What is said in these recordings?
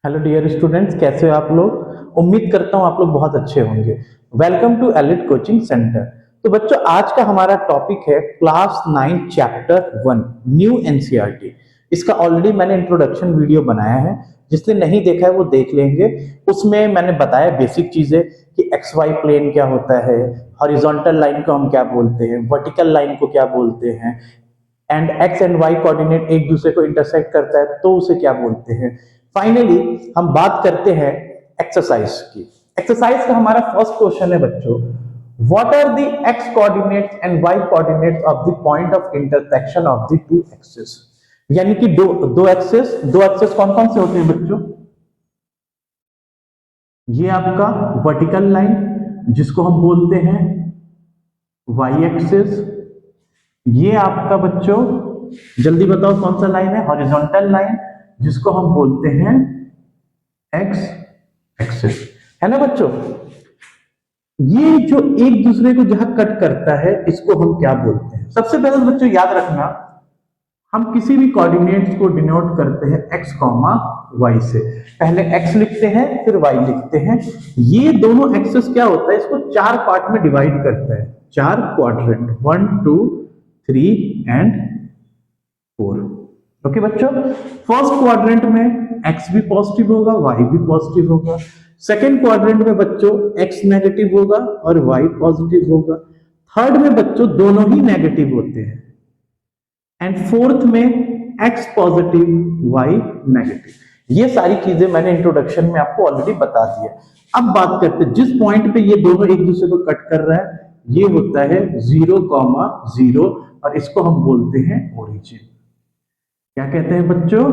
Hello dear students, कैसे हो आप लोग। उम्मीद करता हूँ आप लोग बहुत अच्छे होंगे। Welcome to elite coaching centre. तो बच्चों, आज का हमारा टॉपिक है क्लास 9 चैप्टर 1 न्यू एनसीईआरटी। इसका ऑलरेडी मैंने इंट्रोडक्शन वीडियो बनाया है, जिसने नहीं देखा है वो देख लेंगे। उसमें मैंने बताया बेसिक चीजें कि एक्स वाई प्लेन क्या होता है, हॉरिजॉन्टल लाइन को हम क्या बोलते हैं, वर्टिकल लाइन को क्या बोलते हैं, and X and Y coordinate एक दूसरे को इंटरसेक्ट करता है तो उसे क्या बोलते हैं। फाइनली हम बात करते हैं एक्सरसाइज की। एक्सरसाइज का हमारा फर्स्ट क्वेश्चन है बच्चों, what are the X coordinates and Y coordinates of the point of intersection of the two axis. यानी कि दो एक्सिस कौन कौन से होते हैं बच्चों। ये आपका वर्टिकल लाइन जिसको हम बोलते हैं वाई एक्सिस। ये आपका बच्चों जल्दी बताओ कौन सा लाइन है, हॉरिजॉन्टल लाइन जिसको हम बोलते हैं एक्स एक्सिस, है ना बच्चों। ये जो एक दूसरे को जहां कट करता है इसको हम क्या बोलते हैं। सबसे पहले बच्चों याद रखना, हम किसी भी कोऑर्डिनेट्स को डिनोट करते हैं एक्स कॉमा वाई से। पहले एक्स लिखते हैं फिर वाई लिखते हैं। ये दोनों एक्सिस क्या होता है, इसको चार पार्ट में डिवाइड करता है, चार क्वाड्रेंट, 1 2 3 एंड 4। ओके बच्चों, फर्स्ट क्वाड्रेंट में एक्स भी पॉजिटिव होगा, वाई भी पॉजिटिव होगा। सेकेंड क्वाड्रेंट में बच्चों एक्स नेगेटिव होगा और वाई पॉजिटिव होगा। थर्ड में बच्चों दोनों ही नेगेटिव होते हैं। एंड फोर्थ में एक्स पॉजिटिव वाई नेगेटिव। ये सारी चीजें मैंने इंट्रोडक्शन में आपको ऑलरेडी बता दिया। अब बात करते हैं जिस पॉइंट पे ये दोनों एक दूसरे को कट कर रहा है, ये होता है 0,0 और इसको हम बोलते हैं ओरिजिन। क्या कहते हैं बच्चों,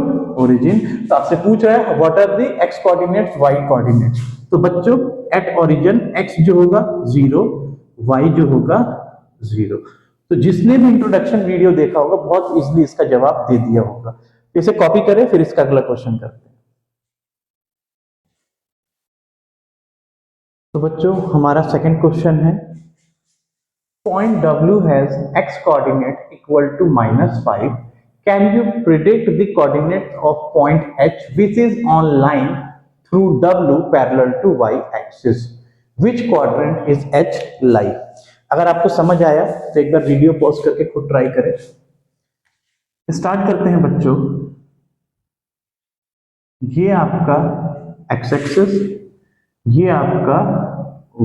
ओरिजिन। तो आपसे पूछ रहा है what are the X coordinates Y coordinates. तो बच्चों एट ओरिजिन एक्स जो होगा 0, वाई जो होगा 0। तो जिसने भी इंट्रोडक्शन वीडियो देखा होगा बहुत इजीली इसका जवाब दे दिया होगा। तो इसे कॉपी करें, फिर इसका अगला क्वेश्चन करते हैं। तो बच्चों हमारा सेकंड क्वेश्चन है, point W has x coordinate equal to -5. Can you predict the coordinates of point H which is on line through W parallel to y axis? Which quadrant is H lie? अगर आपको समझ आया तो एक बार video pause करके खुद try करें। Start करते हैं बच्चों। ये आपका x एक्सिस, ये आपका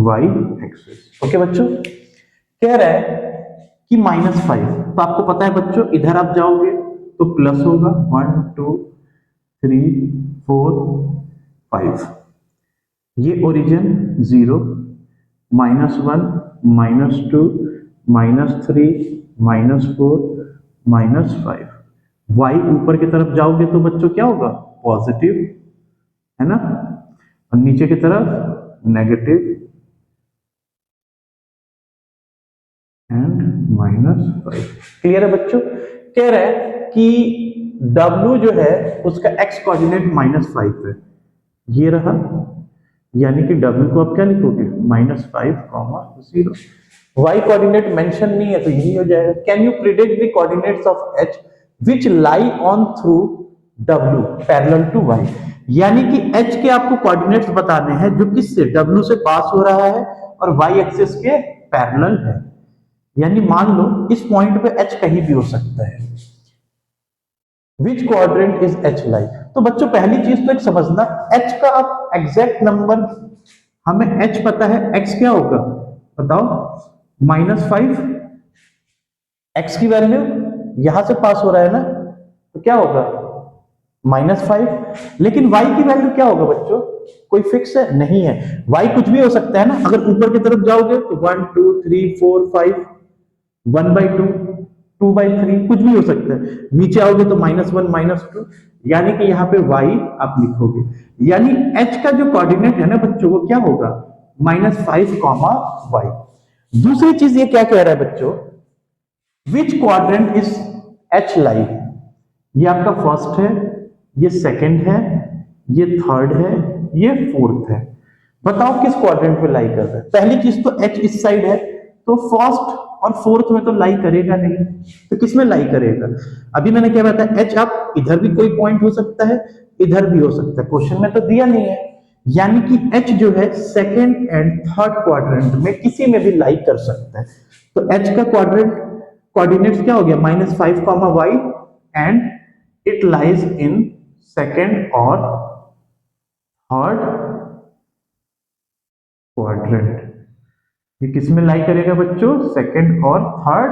y एक्सिस। ओके बच्चों, कह रहा है कि -5। तो आपको पता है बच्चों इधर आप जाओगे तो प्लस होगा, 1 2 3 4 5। ये ओरिजिन 0, -1 -2 -3 -4 -5। y ऊपर की तरफ जाओगे तो बच्चों क्या होगा, पॉजिटिव, है ना, और नीचे की तरफ नेगेटिव एंड -5। क्लियर है बच्चों। कह रहा है कि W जो है उसका x कोऑर्डिनेट -5 है, ये रहा। यानी कि W को आप क्या लिखोगे, -5, 0। y कोऑर्डिनेट मेंशन नहीं है तो यही हो जाएगा। Can you predict the coordinates of h which lie on through W parallel to y। यानी कि h के आपको कोऑर्डिनेट्स बताने हैं जो किससे, W से पास हो रहा है और y एक्सिस के पैरेलल है। यानी मान लो इस पॉइंट पे h कहीं भी हो सकता है। विच क्वाड्रेंट इज h लाई। तो बच्चों पहली चीज तो एक समझना, h का आप एग्जैक्ट नंबर, हमें h पता है, x क्या होगा बताओ, -5। x की वैल्यू यहां से पास हो रहा है ना, तो क्या होगा -5। लेकिन y की वैल्यू क्या होगा बच्चों, कोई फिक्स है नहीं है, y कुछ भी हो सकता है ना। अगर ऊपर की तरफ जाओगे तो 1 2 3 4 5, 1/2 2/3 कुछ भी हो सकता है। नीचे आओगे तो -1 -2, यानी कि यहाँ पे y आप लिखोगे। यानी h का जो कोऑर्डिनेट है ना बच्चों वो क्या होगा, -5, y। दूसरी चीज ये क्या कह रहा है बच्चों, विच क्वाड्रेंट इज h लाई। ये आपका फर्स्ट है, ये सेकंड है, ये थर्ड है, ये फोर्थ है। बताओ किस क्वाड्रेंट पे लाई कर रहा है। पहली चीज तो h इस साइड है तो फर्स्ट और फोर्थ में तो लाई करेगा नहीं, तो किस में लाई करेगा। अभी मैंने क्या बताया, h आप इधर भी कोई पॉइंट हो सकता है इधर भी हो सकता है, क्वेश्चन में तो दिया नहीं है। यानी कि H जो है सेकेंड एंड थर्ड क्वाड्रेंट में किसी में भी लाई कर सकता है। तो H का क्वाड्रेंट कोऑर्डिनेट्स क्या हो गया, -5, y and it lies in second और थर्ड क्वाड्रेंट। ये किस में लाई करेगा बच्चों, सेकेंड और थर्ड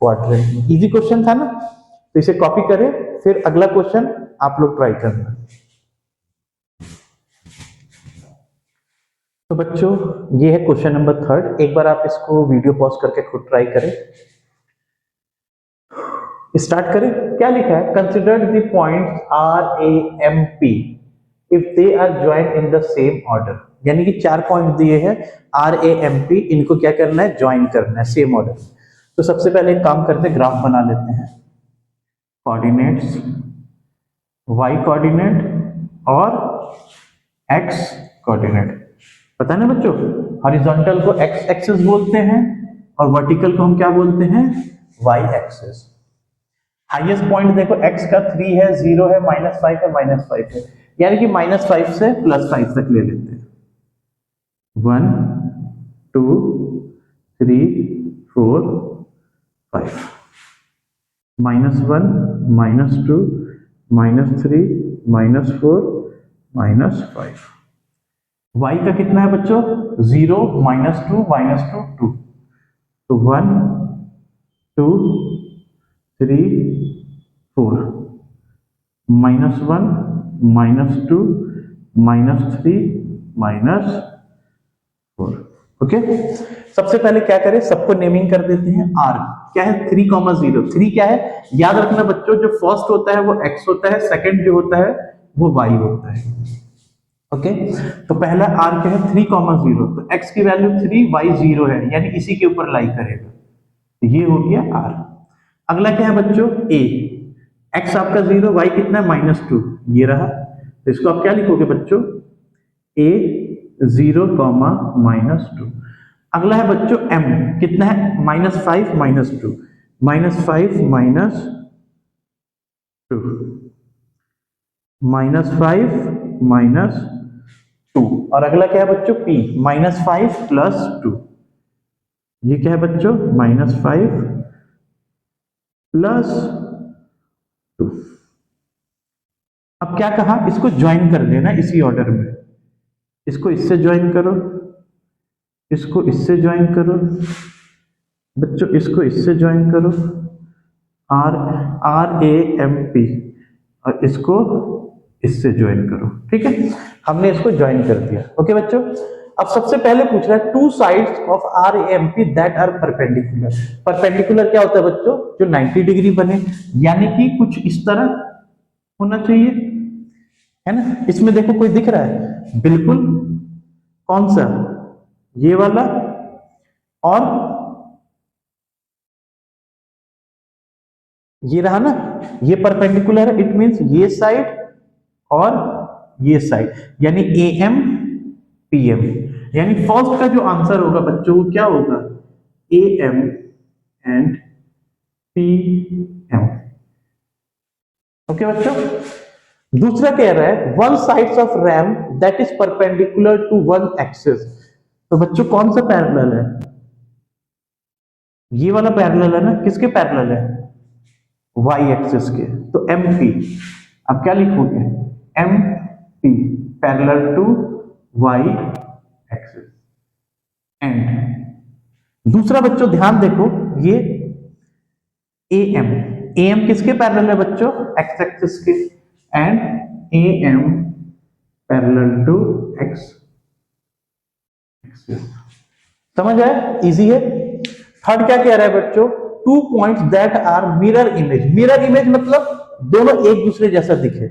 क्वाड्रेंट में। इजी क्वेश्चन था ना, तो इसे कॉपी करें, फिर अगला क्वेश्चन आप लोग ट्राई करना। तो बच्चों ये है क्वेश्चन नंबर 3। एक बार आप इसको वीडियो पॉज करके खुद ट्राई करें। स्टार्ट करें। क्या लिखा है, consider the points R A M P if they are join in the same order. यानी कि 4 पॉइंट दिए हैं आर ए एम पी, इनको क्या करना है, ज्वाइन करना है सेम ऑर्डर। तो सबसे पहले एक काम करते हैं, ग्राफ बना लेते हैं। कोऑर्डिनेट्स y कोऑर्डिनेट और x कोऑर्डिनेट, पता है ना बच्चों, हॉरिजॉन्टल को x एक्सिस बोलते हैं और वर्टिकल को हम क्या बोलते हैं, y एक्सिस। हाईएस्ट पॉइंट देखो x का 3 है, 0 है, -5 है, -5 है, यानी कि -5 से +5 तक ले लेते हैं। 1 2 3 4 5, -1 -2 -3 -4 -5। y का कितना है बच्चों, 0 -2 -2 2। तो 1 2 3 4, -1 -2 -3 -4। ओके, सबसे पहले क्या करें, सबको नेमिंग कर देते हैं। r क्या है, 3,0। 3 क्या है, याद रखना बच्चों, जो फर्स्ट होता है वो x होता है, सेकंड जो होता है वो y होता है। ओके, तो पहला r क्या है, 3,0। तो x की वैल्यू 3, y 0 है, यानी इसी के ऊपर लाई करेगा। तो ये हो गया r। अगला क्या है बच्चों, a। x आपका 0, y कितना है, -2, ये रहा। तो इसको आप क्या लिखोगे बच्चों, a 0, -2। अगला है बच्चों m, कितना है, -5 -2, -5 -2 -2। और अगला क्या है बच्चों, p, -5 + 2। ये क्या है बच्चों, -5 + 2। अब क्या कहा, इसको ज्वाइन कर देना इसी ऑर्डर में। इसको इससे ज्वाइन करो, इसको इससे ज्वाइन करो बच्चों, इसको इससे ज्वाइन करो, आर ए एम पी, और इसको इससे ज्वाइन करो। ठीक है, हमने इसको ज्वाइन कर दिया। ओके बच्चों, अब सबसे पहले पूछ रहा है, 2 sides of R A M P that are perpendicular. Perpendicular क्या होता है बच्चों, जो 90 डिग्री बने, यानी कि कुछ इस तरह होना चाहिए, है ना। इसमें देखो कोई दिख रहा है, बिल्कुल, कौन सा, ये वाला, और ये रहा ना, ये परपेंडिकुलर है, इट मींस ये साइड और ये साइड, यानी ए एम पी एम। यानी फर्स्ट का जो आंसर होगा बच्चों वो क्या होगा, A M and P M. Okay बच्चों, दूसरा कह रहा है, one sides of RAM that is perpendicular to one axis. तो बच्चों कौन सा पैरेलल है, ये वाला पैरेलल है ना, किसके पैरेलल है, y एक्सिस के। तो एम पी, अब क्या लिखोगे, M P parallel to y axis. And दूसरा बच्चों ध्यान देखो, ये ए एम किसके पैरेलल है बच्चों, x एक्सिस के, and A M parallel to x axis. समझ आया, इजी है। थर्ड क्या कह रहा है बच्चों, 2 points that are mirror image. Mirror image मतलब दोनों एक दूसरे जैसा दिखे।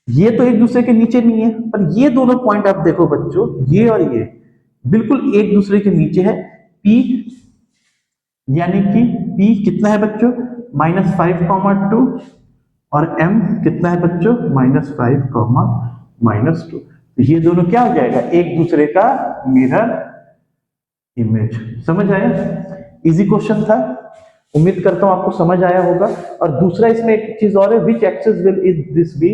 ये तो एक दूसरे के नीचे नहीं है, पर ये दोनों पॉइंट आप देखो बच्चों, ये और ये बिल्कुल एक दूसरे के नीचे है। P यानी कि P कितना है बच्चों, -5,2, और M कितना है बच्चों, -5,-2। तो ये दोनों क्या हो जाएगा, एक दूसरे का मिरर इमेज। समझ आया, इजी क्वेश्चन था, उम्मीद करता हूं आपको समझ आया होगा। और दूसरा इसमें एक चीज और है, which axis will is this be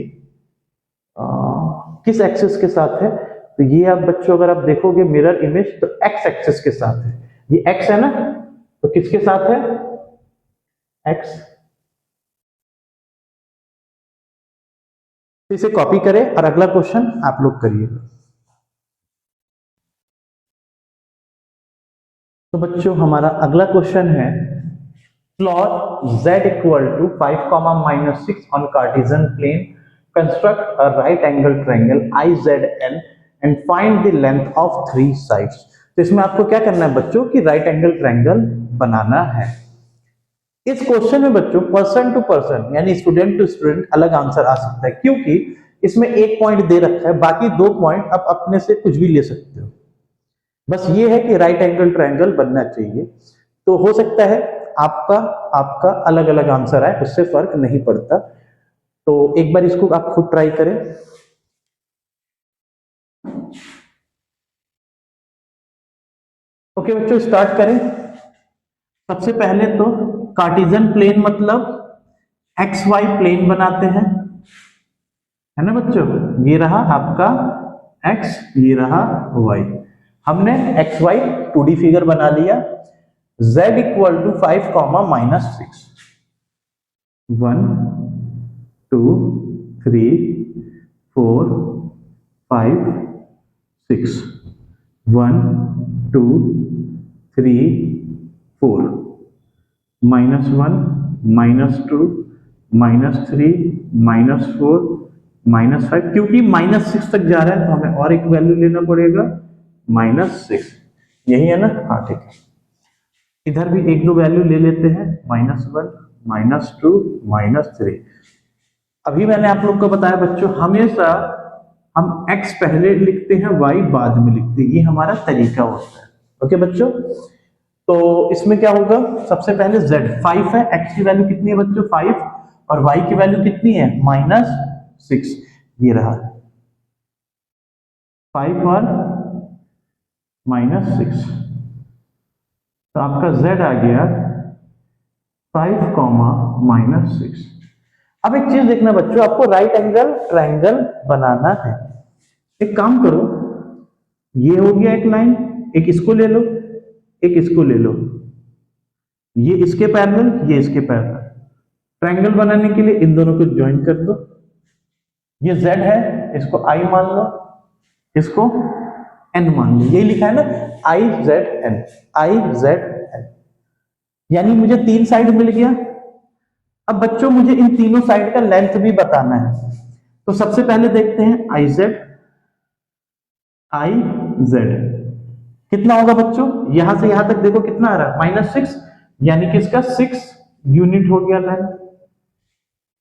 किस एक्सिस के साथ है? तो ये आप बच्चों अगर आप देखोगे मिरर इमेज तो एक्स एक्सिस के साथ है। ये एक्स है ना, तो किसके साथ है? एक्स। तो इसे कॉपी करें और अगला क्वेश्चन आप लोग करिए। तो बच्चों हमारा अगला क्वेश्चन है, plot z equal to 5, -6 on Cartesian plane, construct a right angle triangle IZN and find the length of 3 sides. तो इसमें आपको क्या करना है बच्चों कि राइट एंगल ट्रायंगल बनाना है। इस क्वेश्चन में बच्चों पर्सन टू पर्सन यानी स्टूडेंट टू स्टूडेंट अलग आंसर आ सकता है, क्योंकि इसमें एक पॉइंट दे रखा है, बाकी 2 पॉइंट आप अपने से कुछ भी ले सकते हो। बस ये है कि राइट एंगल ट्रायंगल बनना चाहिए। तो हो सकता है आपका आपका अलग अलग आंसर आए, उससे फर्क नहीं पड़ता। तो एक बार इसको आप खुद ट्राई करें। ओके बच्चों स्टार्ट करें। सबसे पहले तो कार्टेशियन प्लेन मतलब एक्स वाई प्लेन बनाते हैं, है ना बच्चों। ये रहा आपका एक्स, ये रहा वाई। हमने एक्स वाई 2D फिगर बना लिया। z इक्वल टू 5, -6, 1 2 3 4 5 6, 1 2 3 4, -1 -2 -3 -4 -5, क्योंकि -6 तक जा रहा है तो हमें और एक वैल्यू लेना पड़ेगा -6। यही है ना, हाँ ठीक है। इधर भी एक दो वैल्यू ले लेते हैं, -1 -2 -3। अभी मैंने आप लोग को बताया बच्चों, हमेशा हम x पहले लिखते हैं y बाद में लिखते हैं, ये हमारा तरीका होता है। ओके बच्चों, तो इसमें क्या होगा, सबसे पहले z 5 है, x की वैल्यू कितनी है बच्चों 5, और y की वैल्यू कितनी है -6। ये रहा 5 और -6, तो आपका z आ गया 5, -6। अब एक चीज देखना बच्चों, आपको राइट एंगल ट्रायंगल बनाना है। एक काम करो, ये हो गया एक लाइन, एक इसको ले लो, एक इसको ले लो, ये इसके पैरेलल, ये इसके पैरेलल। ट्रायंगल बनाने के लिए इन दोनों को ज्वाइन कर दो। ये z है, इसको I मान लो, इसको n मान लो। यही लिखा है ना, IZN, IZN। यानी मुझे 3 साइड मिल गया। अब बच्चों मुझे इन तीनों साइड का लेंथ भी बताना है। तो सबसे पहले देखते हैं IZ कितना होगा बच्चों, यहां से यहां तक देखो कितना आ रहा है -6, यानी कि इसका 6 यूनिट हो गया लेंथ।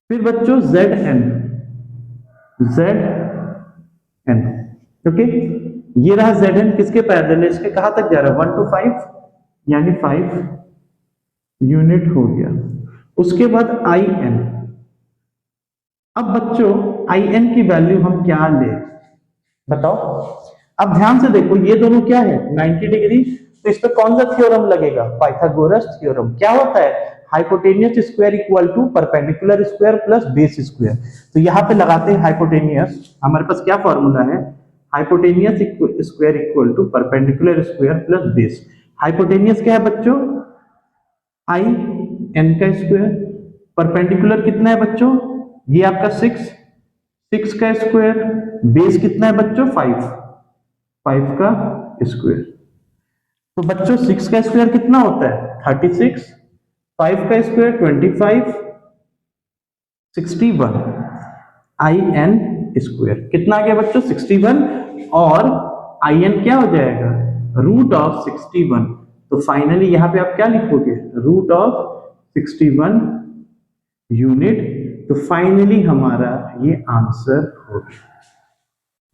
फिर बच्चों ZN, ओके, ये रहा ZN, किसके पैरेलल है, इसके कहां तक जा रहा है 1 to 5, यानी 5 यूनिट हो गया। उसके बाद IN। अब बच्चों IN की वैल्यू हम क्या ले, बताओ। अब ध्यान से देखो, ये दोनों क्या है 90 डिग्री, तो इस पे कौन सा थ्योरम लगेगा, पाइथागोरस थ्योरम। क्या होता है, hypotenuse square equal to perpendicular square plus base square. तो यहां पे लगाते हैं हाइपोटेनियस, हमारे पास क्या फॉर्मूला है, hypotenuse square equal to perpendicular square plus base. Hypotenuse क्या है बच्चों, आई एन का स्क्वायर, परपेंडिकुलर कितना है बच्चों, ये आपका 6 का स्क्वायर, बेस कितना है बच्चों 5 का स्क्वायर। तो बच्चों 6 का स्क्वायर कितना होता है 36, 5 का स्क्वायर 25, 61, आई एन स्क्वायर कितना आ गया बच्चों 61, और आई एन क्या हो जाएगा √61। तो फाइनली यहां पे आप क्या लिखोगे, √61 यूनिट। तो फाइनली हमारा ये आंसर हो गया।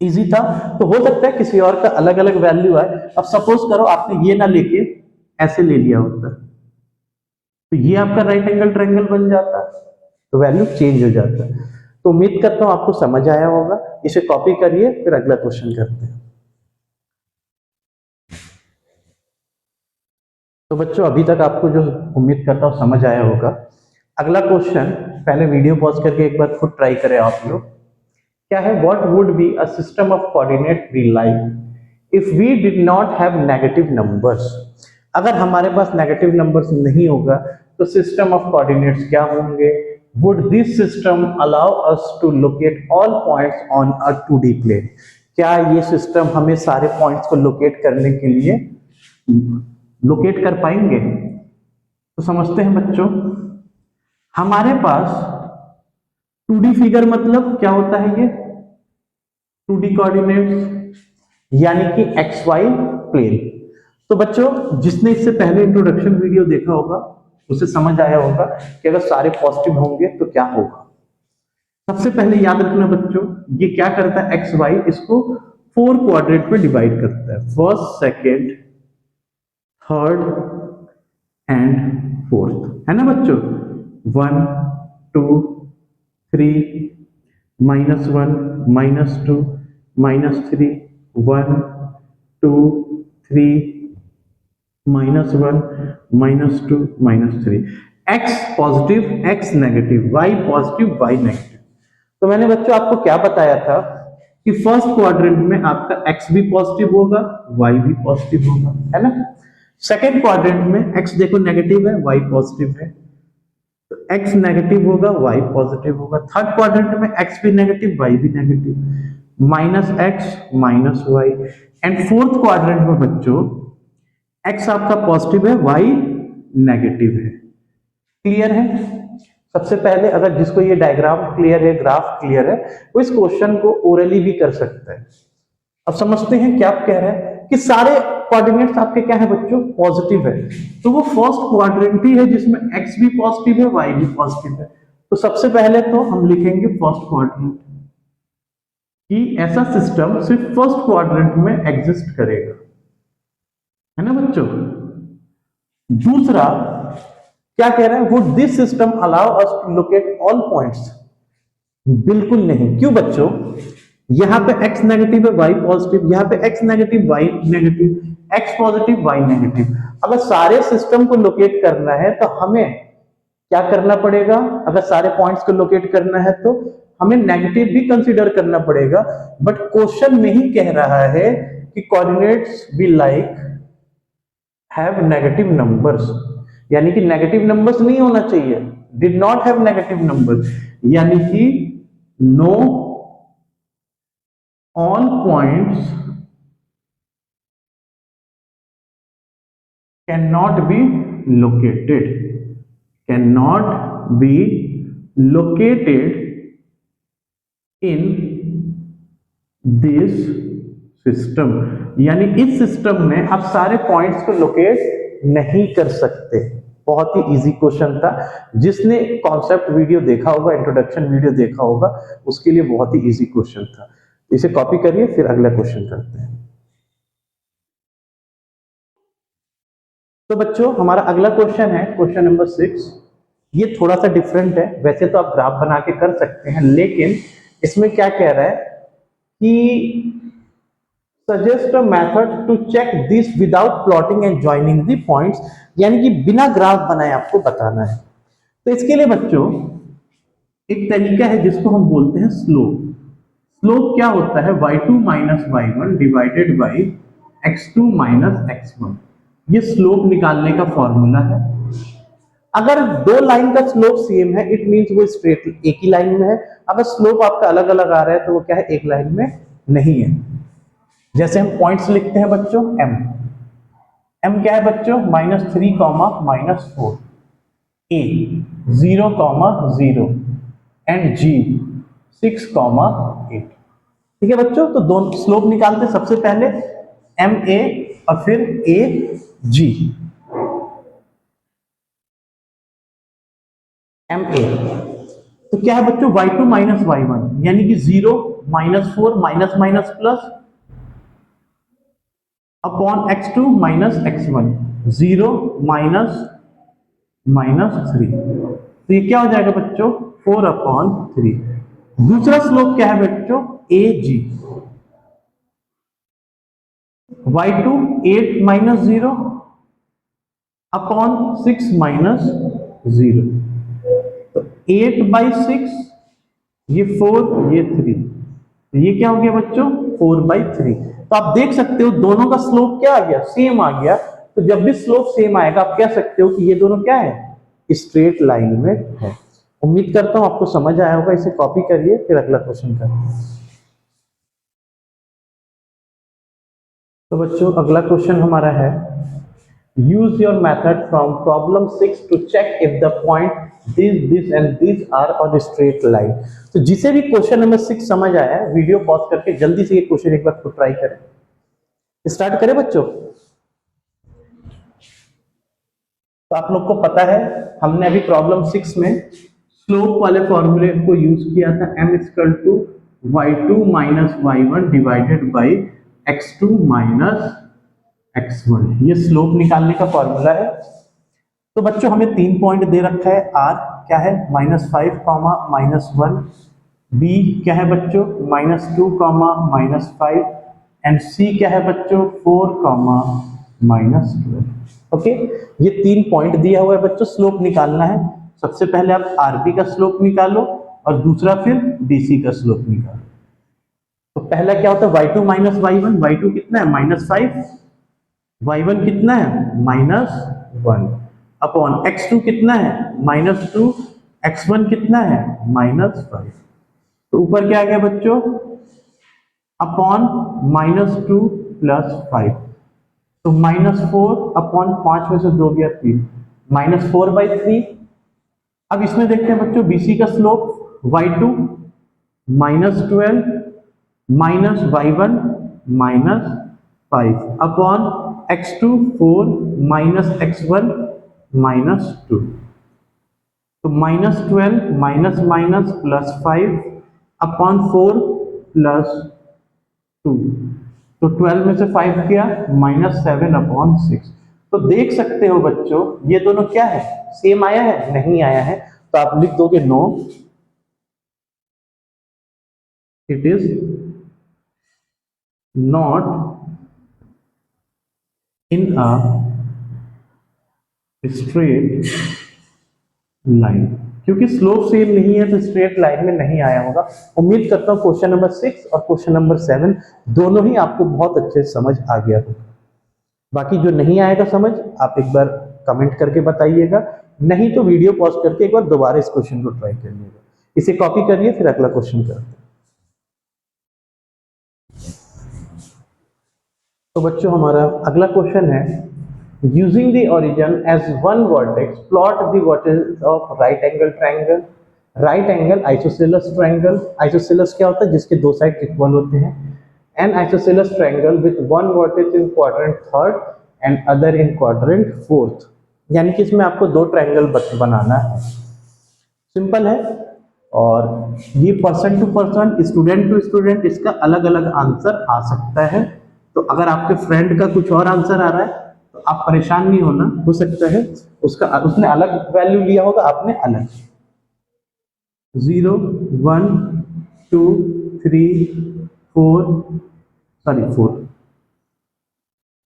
इजी था। तो हो सकता है किसी और का अलग अलग वैल्यू आए। अब सपोज करो आपने ये ना लेके ऐसे ले लिया होता, तो ये आपका राइट एंगल ट्रायंगल बन जाता, तो वैल्यू चेंज हो जाता। तो उम्मीद करता हूं आपको समझ आया होगा। इसे कॉपी करिए, फिर अगला क्वेश्चन करते हैं। तो बच्चों अभी तक आपको जो उम्मीद करता हूं समझ आया होगा। अगला क्वेश्चन, पहले वीडियो पॉज करके एक बार खुद ट्राई करें आप लोग क्या है, what would be a system of coordinate be like if we did not have negative numbers. अगर हमारे पास नेगेटिव नंबर्स नहीं होगा तो सिस्टम ऑफ कोऑर्डिनेट्स क्या होंगे। Would this system allow us to locate all points on a 2D plane. क्या ये system हमें सारे पॉइंट्स को लोकेट करने के लिए लोकेट कर पाएंगे। तो समझते हैं बच्चों, हमारे पास 2D फिगर मतलब क्या होता है, ये 2D कोऑर्डिनेट्स यानी कि एक्स वाई प्लेन। तो बच्चों जिसने इससे पहले इंट्रोडक्शन वीडियो देखा होगा उसे समझ आया होगा कि अगर सारे पॉजिटिव होंगे तो क्या होगा। सबसे पहले याद रखना बच्चों, ये क्या करता है, एक्स वाई इसको 4 क्वाड्रेंट में डिवाइड करता है, first second third and fourth, है ना बच्चों। 1 2 3 -1 -2 -3 1 2 3 -1 -2 -3। X positive x negative, y positive y negative. तो मैंने बच्चों आपको क्या बताया था कि फर्स्ट क्वाड्रेंट में आपका एक्स भी पॉजिटिव होगा वाई भी पॉजिटिव होगा, है ना। सेकेंड क्वाड्रेंट में एक्स देखो नेगेटिव है वाई पॉजिटिव है, तो एक्स नेगेटिव होगा वाई पॉजिटिव होगा। थर्ड क्वाड्रेंट में एक्स भी नेगेटिव वाई भी negative, minus x minus y. And fourth quadrant में बच्चों एक्स आपका पॉजिटिव है वाई नेगेटिव है। क्लियर है। सबसे पहले अगर जिसको ये डायग्राम क्लियर है, ग्राफ क्लियर है, वो इस क्वेश्चन को ओरली भी कर सकता है। अब समझते हैं क्या कह रहा है कि सारे कोऑर्डिनेट्स आपके क्या है बच्चों, पॉजिटिव है। तो वो फर्स्ट क्वाड्रेंट ही है जिसमें एक्स भी पॉजिटिव है वाई भी पॉजिटिव है। तो सबसे पहले तो हम लिखेंगे फर्स्ट क्वाड्रेंट कि ऐसा सिस्टम सिर्फ फर्स्ट क्वाड्रेंट में एग्जिस्ट करेगा, है ना बच्चों। दूसरा क्या कह रहा है, would this system allow us to locate all points. बिल्कुल नहीं। क्यों बच्चों, यहां पे x नेगेटिव है y पॉजिटिव, यहां पे x negative y negative, x positive y negative. अगर सारे सिस्टम को लोकेट करना है तो हमें क्या करना पड़ेगा, अगर सारे पॉइंट्स को लोकेट करना है तो हमें नेगेटिव भी कंसीडर करना पड़ेगा। बट क्वेश्चन में ही कह रहा है कि coordinates be like have negative numbers, यानी कि नेगेटिव नंबर्स नहीं होना चाहिए, did not have negative numbers, यानी कि no all points cannot be located in this system। यानी इस सिस्टम में आप सारे पॉइंट्स को लोकेट नहीं कर सकते। बहुत ही इजी क्वेश्चन था, जिसने कॉन्सेप्ट वीडियो देखा होगा, इंट्रोडक्शन वीडियो देखा होगा, उसके लिए बहुत ही इजी क्वेश्चन था। इसे कॉपी करिए, फिर अगला क्वेश्चन करते हैं। तो बच्चों हमारा अगला क्वेश्चन है क्वेश्चन नंबर 6। ये थोड़ा सा डिफरेंट है, वैसे तो आप ग्राफ बना के कर सकते हैं, लेकिन इसमें क्या कह रहा है कि suggest a method to check this without plotting and joining the points, यानी कि बिना ग्राफ बनाए आपको बताना है। तो इसके लिए बच्चों एक तरीका है जिसको हम बोलते हैं स्लोप। स्लोप क्या होता है, y2 minus y1 divided by x2 minus x1। ये स्लोप निकालने का फॉर्मूला है। अगर दो लाइन का स्लोप सेम है इट मींस वो स्ट्रेट एक ही लाइन में है। अगर स्लोप आपका अलग अलग आ रहा है तो वो क्या है, एक लाइन में नहीं है। जैसे हम पॉइंट्स लिखते हैं बच्चों, m क्या है बच्चों, -3 -4, a 0 0 एंड g 6 8। ठीक है बच्चों, तो दोनों स्लोप निकालते हैं। सबसे पहले एम ए और फिर ए जी। एम ए तो क्या है बच्चों, y2 माइनस y1 यानी कि 0 -4 minus minus plus upon x2 minus x1 0 minus -3। तो ये क्या हो जाएगा बच्चों, 4/3। दूसरा स्लोप क्या है बच्चों, ए जी, y2 8 माइनस 0 अपॉन 6 माइनस 0। तो 8/6, ये 4 ये 3, तो ये क्या हो गया बच्चों 4/3। तो आप देख सकते हो दोनों का स्लोप क्या आ गया सेम आ गया। तो जब भी स्लोप सेम आएगा आप कह सकते हो कि ये दोनों क्या है स्ट्रेट लाइन में है। उम्मीद करता हूं आपको समझ आया होगा। इसे कॉपी करिए फिर अगला क्वेश्चन करते हैं। तो बच्चों अगला क्वेश्चन हमारा है use your method from problem 6 to check if the point this and these are on a straight line। तो जिसे भी क्वेश्चन नंबर 6 समझ आया है वीडियो पॉज करके जल्दी से ये क्वेश्चन एक बार खुद ट्राई करें। स्टार्ट करें बच्चों। तो आप लोग को पता है हमने अभी प्रॉब्लम 6 में स्लोप वाले फॉर्मूले को यूज किया था m equal to y2 minus y1 divided by x2 minus x1। ये स्लोप निकालने का फॉर्मूला है। तो बच्चों हमें 3 पॉइंट दे रखा है r क्या है -5 कॉमा -1, b क्या है बच्चों -2 कॉमा -5 एंड c क्या है बच्चों 4 कॉमा -12। ओके ये 3 पॉइंट दिया हुआ है बच्चों। स्लोप निकालना है। सबसे पहले आप आरबी का स्लोप निकालो और दूसरा फिर डीसी का स्लोप निकालो। तो पहला क्या होता है y2 माइनस y1। y2 कितना है -5, y1 कितना है -1 अपॉन x2 कितना है -2, x1 कितना है -5। तो ऊपर क्या आ गया बच्चों अपॉन -2 प्लस 5। तो -4 अपॉन 5 में से 2 गया 3 -4/3। अब इसमें देखते हैं बच्चों बीसी का slope y2 -12 minus y1 -5 upon x2 4 minus x1 -2। तो -12 minus minus plus 5 upon 4 plus 2। तो 12 में से 5 किया -7 अपॉन 6। तो देख सकते हो बच्चों ये दोनों क्या है सेम आया है नहीं आया है। तो आप लिख दोगे no it is not in a straight line. क्योंकि स्लोप सेम नहीं है तो स्ट्रेट लाइन में नहीं आया होगा। उम्मीद करता हूं क्वेश्चन नंबर 6 और क्वेश्चन नंबर 7 दोनों ही आपको बहुत अच्छे से समझ आ गया होगा। बाकी जो नहीं आएगा समझ आप एक बार कमेंट करके बताइएगा, नहीं तो वीडियो पॉज करके एक बार दोबारा इस क्वेश्चन को ट्राई करिएगा। इसे कॉपी करिए फिर अगला क्वेश्चन करते हैं। तो बच्चों हमारा अगला क्वेश्चन है using the origin as one vertex plot the vertex of right angle triangle. Right angle isosceles triangle. Isosceles क्या होता है जिसके दो साइड इक्वल होते हैं। An isosceles triangle with one vertex in quadrant third and other in quadrant fourth. यानी कि इसमें आपको दो ट्रायंगल बनाना है। सिंपल है। और ये person to person student to student इसका अलग अलग आंसर आ सकता है। तो अगर आपके फ्रेंड का कुछ और आंसर आ रहा है तो आप परेशान नहीं होना। हो सकता है उसने अलग वैल्यू लिया होगा आपने अलग। 0 1 2 3 4 सॉरी 4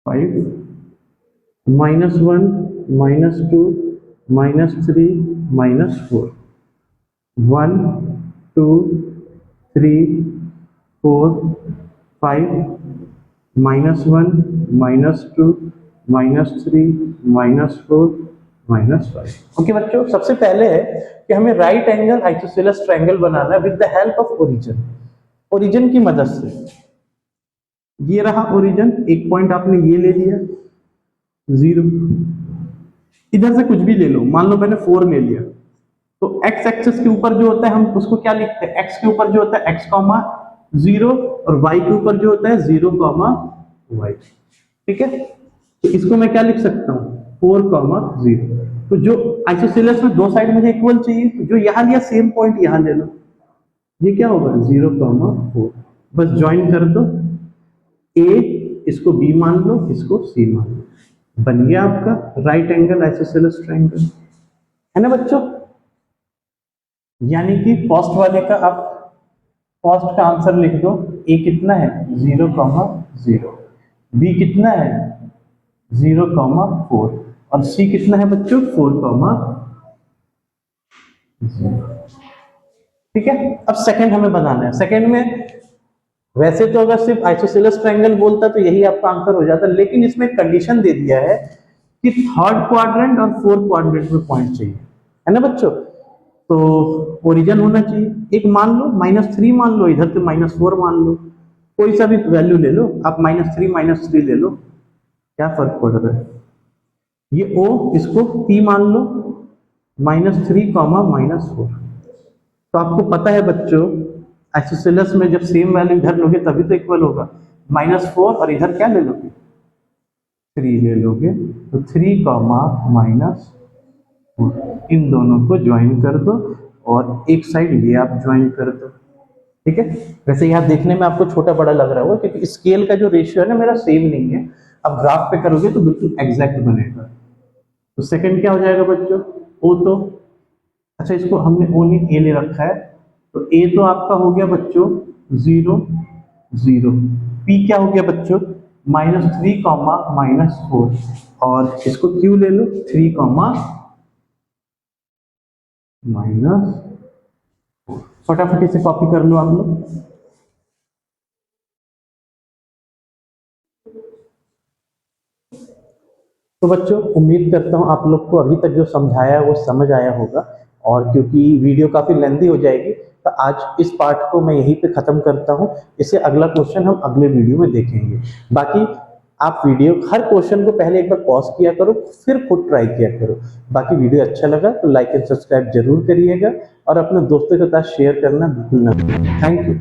5 -1 -2 -3 -4 1 2 3 4 5 -1 -2 -3 -4 -5। ओके बच्चों सबसे पहले है कि हमें राइट एंगल आइसोसेलेस ट्रायंगल बनाना है with the help of origin. Origin की मदद से ये रहा ओरिजिन। एक पॉइंट आपने ये ले लिया 0। इधर से कुछ भी ले लो मान लो मैंने 4 ले लिया। तो x एक्सिस के ऊपर जो होता है हम उसको क्या लिखते हैं x के ऊपर जो होता है x, 0 और y के ऊपर जो होता है 0, y। ठीक है तो इसको मैं क्या लिख सकता हूँ 4, 0। तो जो आइसोसेलेस में दो साइड मुझे इक्वल चाहिए तो जो यहां लिया सेम पॉइंट यहां ले लो। ये क्या होगा 0, 4। बस ज्वाइन कर दो a इसको b मान लो इसको c मान लो। बन गया आपका राइट एंगल आइसोसेलेस ट्रायंगल है ना बच्चों। यानी कि फर्स्ट वाले का आप फर्स्ट का आंसर लिख दो। a कितना है 0, 0। b कितना है 0, 4 और c कितना है बच्चों 4, 0। ठीक है अब सेकंड हमें बनाना है। सेकंड में वैसे तो अगर सिर्फ आइसोसेलेस ट्रायंगल बोलता तो यही आपका आंसर हो जाता, लेकिन इसमें कंडीशन दे दिया है कि थर्ड क्वाड्रेंट और फोर्थ क्वाड्रेंट में पॉइंट चाहिए, है ना बच्चों। तो ओरिजिन होना चाहिए। एक मान लो -3 मान लो, इधर से -4 मान लो, कोई सा भी वैल्यू ले लो आप, -3 -3 ले लो, क्या फर्क पड़ रहा है। ये O इसको P मान लो, -3 -4। तो आपको पता है बच्चों आइसोसेलेस में जब सेम वैल्यू इधर लोगे तभी तो इक्वल होगा। -4 और इधर क्या ले लोगे, 3 ले लोगे, तो 3 -4 इन दोनों को ज्वाइन कर दो और एक साइड ये आप ज्वाइन कर दो, ठीक है। वैसे यहाँ देखने में आपको छोटा बड़ा लग रहा होगा क्योंकि स्केल का जो रेशियो है ना मेरा सेम नहीं है। अब ग्राफ पे करोगे तो बिल्कुल एग्जैक्ट बनेगा। तो सेकंड क्या हो जाएगा बच्चों, ओ तो, अच्छा इसको हमने ओ नहीं ए ले रखा है, तो ए तो आपका हो गया बच्चों 0 0। पी क्या हो गया बच्चों -3 -4, और इसको क्यू ले लो 3 -4। फटाफट इसे कॉपी कर लो आप लोग। तो बच्चों उम्मीद करता हूँ आप लोग को अभी तक जो समझाया है वो समझ आया होगा, और क्योंकि वीडियो काफ़ी लेंथी हो जाएगी तो आज इस पार्ट को मैं यहीं पे ख़त्म करता हूँ। इससे अगला क्वेश्चन हम अगले वीडियो में देखेंगे। बाकी आप वीडियो हर क्वेश्चन को पहले एक बार पॉज किया करो, फिर खुद ट्राई किया करो। बाकी वीडियो अच्छा लगा तो लाइक एंड सब्सक्राइब जरूर करिएगा और अपने दोस्तों के साथ शेयर करना बिल्कुल ना भूलें। Thank you.